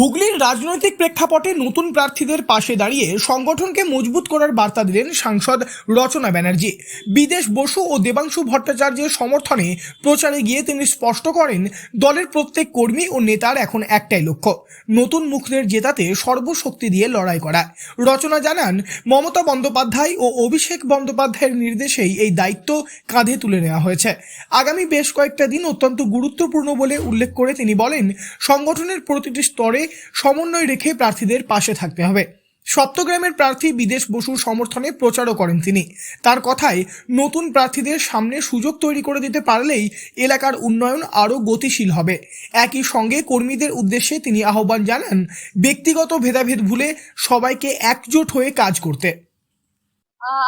হুগলির রাজনৈতিক প্রেক্ষাপটে নতুন প্রার্থীদের পাশে দাঁড়িয়ে সংগঠনকে মজবুত করার বার্তা দিলেন সাংসদ রচনা ব্যানার্জি। বিদেশ বসু ও দেবাংশু ভট্টাচার্যের সমর্থনে প্রচারে গিয়ে তিনি স্পষ্ট করেন, দলের প্রত্যেক কর্মী ও নেতার এখন একটাই লক্ষ্য, নতুন মুখদের জেতাতে সর্বশক্তি দিয়ে লড়াই করা। রচনা জানান, মমতা বন্দ্যোপাধ্যায় ও অভিষেক বন্দ্যোপাধ্যায়ের নির্দেশেই এই দায়িত্ব কাঁধে তুলে নেওয়া হয়েছে। আগামী বেশ কয়েকটা দিন অত্যন্ত গুরুত্বপূর্ণ বলে উল্লেখ করে তিনি বলেন, সংগঠনের প্রতিটি স্তরে সমন্বয় রেখে প্রার্থীদের পাশে থাকতে হবে। সপ্তগ্রামের প্রার্থী বিদেশ বসুর সমর্থনে প্রচারও করেন তিনি। তার কথায়, নতুন প্রার্থীদের সামনে সুযোগ তৈরি করে দিতে পারলেই এলাকার উন্নয়ন আরও গতিশীল হবে। একই সঙ্গে কর্মীদের উদ্দেশ্যে তিনি আহ্বান জানান, ব্যক্তিগত ভেদাভেদ ভুলে সবাইকে একজোট হয়ে কাজ করতে।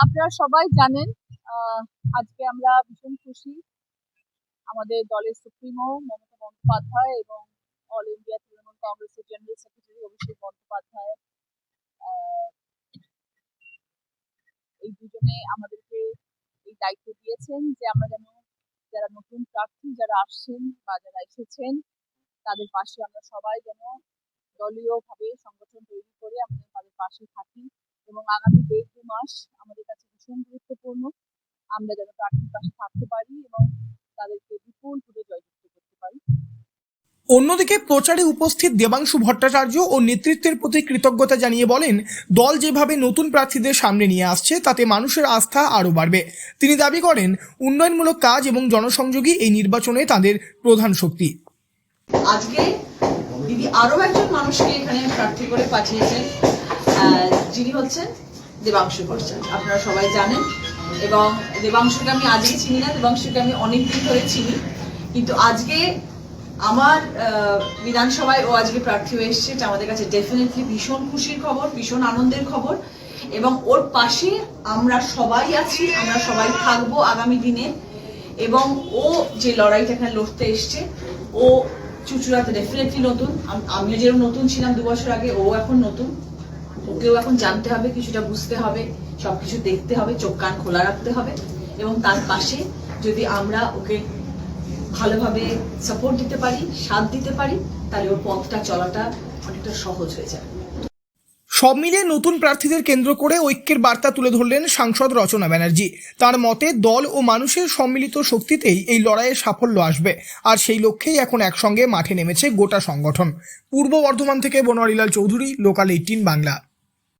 আপনারা সবাই জানেন, আজকে আমরা ভীষণ খুশি। আমাদের দলের সুপ্রিমো মমতা বন্দ্যোপাধ্যায় এবং অল ইন্ডিয়া তৃণমূল কংগ্রেসের জেনারেল সেক্রেটারি অভিষেক বন্দ্যোপাধ্যায় এই দুজনে আমাদেরকে এই দায়িত্ব দিয়েছেন যে আমরা যেন যারা নতুন প্রার্থী যারা আসছেন বা যারা এসেছেন তাদের পাশে আমরা সবাই যেন দলীয়ভাবে সংগঠন তৈরি করে আমাদের তাদের পাশে থাকি। এবং আগামী 1.5-2 মাস আমাদের কাছে ভীষণ গুরুত্বপূর্ণ। আমরা যেন প্রার্থীর পাশে থাকতে পারি এবং তাদেরকে বিপুল ভোটে জয়যুক্ত করতে পারি। অন্যদিকে প্রচারে উপস্থিত দেবাংশু ভট্টাচার্য ও নেতৃত্বের প্রতি কৃতজ্ঞতা জানিয়ে বলেন, দল যেভাবে নতুন প্রার্থীদের সামনে নিয়ে আসছে তাতে মানুষের আস্থা আরও বাড়বে। তিনি দাবি করেন, উন্নয়নমূলক কাজ এবং জনসংযোগী এই নির্বাচনে তাদের প্রধান শক্তি। আজকে দিদি আরো একজন মানুষকে এখানে প্রার্থী করে পাঠিয়েছেন, যিনি হচ্ছেন দেবাংশু ভট্টাচার্য। আপনারা সবাই জানেন, এবং দেবাংশুকে আমি আজকে চিনি না, দেবাংশুকে আমি অনেকদিন ধরে চিনি, কিন্তু আজকে আমার বিধানসভায় ও আজকে প্রার্থী হয়ে এসছে, এটা আমাদের কাছে ডেফিনেটলি ভীষণ খুশির খবর, ভীষণ আনন্দের খবর। এবং ওর পাশে আমরা সবাই আছি, আমরা সবাই থাকবো আগামী দিনে। এবং ও যে লড়াইটা এখানে লড়তে এসছে, ও চুচুড়াতে ডেফিনেটলি নতুন। আমিও যেরকম নতুন ছিলাম 2 বছর আগে, ও এখন নতুন। ওকেও এখন জানতে হবে, কিছুটা বুঝতে হবে, সবকিছু দেখতে হবে, চোখ কান খোলা রাখতে হবে। এবং তার পাশে যদি আমরা ওকে ভালোভাবে সাপোর্ট দিতে পারি, সাথ দিতে পারি, তাহলে ওর পথটা চলাটা অনেকটা সহজ হয়ে যাবে। সব মিলিয়ে নতুন প্রার্থীদের কেন্দ্র করে ঐক্যের বার্তা তুলে ধরলেন সাংসদ রচনা ব্যানার্জি। তার মতে, দল ও মানুষের সম্মিলিত শক্তিতেই এই লড়াইয়ে সাফল্য আসবে, আর সেই লক্ষ্যেই এখন একসঙ্গে মাঠে নেমেছে গোটা সংগঠন। পূর্ব বর্ধমান থেকে বনোয়ারিলাল চৌধুরী, লোকাল 18 বাংলা।